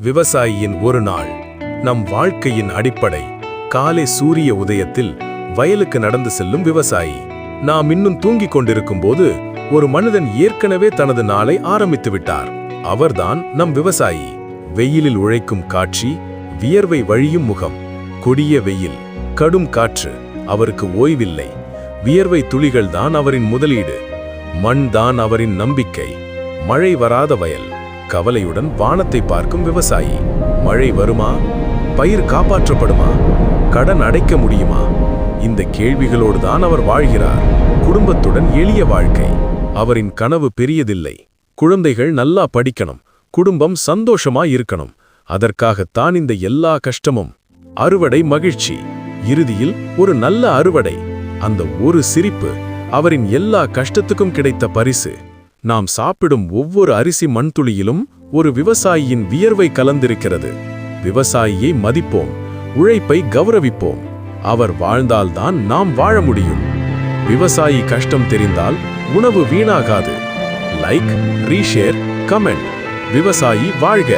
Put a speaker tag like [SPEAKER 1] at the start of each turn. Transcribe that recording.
[SPEAKER 1] விவசாயியின் ஒரு நாள். நம் வாழ்க்கையின் அடிப்படை. காலை சூரிய உதயத்தில் வயலுக்கு நடந்து செல்லும் விவசாயி. நாம் இன்னும் தூங்கிக் கொண்டிருக்கும் போது ஒரு மனிதன் ஏற்கனவே தனது நாளை ஆரம்பித்து விட்டார். அவர்தான் நம் விவசாயி. வெயிலில் உழைக்கும் காட்சி, வியர்வை வழியும் முகம். கொடிய வெயில், கடும் காற்று, அவருக்கு ஓய்வில்லை. வியர்வை துளிகள் தான் அவரின் முதலீடு. மண் தான் அவரின் நம்பிக்கை. மழை வராத வயல். கவலையுடன் வானத்தை பார்க்கும் விவசாயி. மழை வருமா? பயிர் காப்பாற்றப்படுமா? கடன் அடைக்க முடியுமா? இந்த கேள்விகளோடு தான் அவர் வாழ்கிறார். குடும்பத்துடன் எளிய வாழ்க்கை. அவரின் கனவு பெரியதில்லை. குழந்தைகள் நல்லா படிக்கணும், குடும்பம் சந்தோஷமா இருக்கணும். அதற்காகத்தான் இந்த எல்லா கஷ்டமும். அறுவடை மகிழ்ச்சி. இறுதியில் ஒரு நல்ல அறுவடை. அந்த ஒரு சிரிப்பு அவரின் எல்லா கஷ்டத்துக்கும் கிடைத்த பரிசு. நாம் சாப்பிடும் ஒவ்வொரு அரிசி மண்துளியிலும் ஒரு விவசாயியின் வியர்வை கலந்திருக்கிறது. விவசாயியை மதிப்போம், உழைப்பை கௌரவிப்போம். அவர் வாழ்ந்தால்தான் நாம் வாழ முடியும். விவசாயி கஷ்டம் தெரிந்தால் உணவு வீணாகாது. Like, reshare, comment. விவசாயி வாழ்க.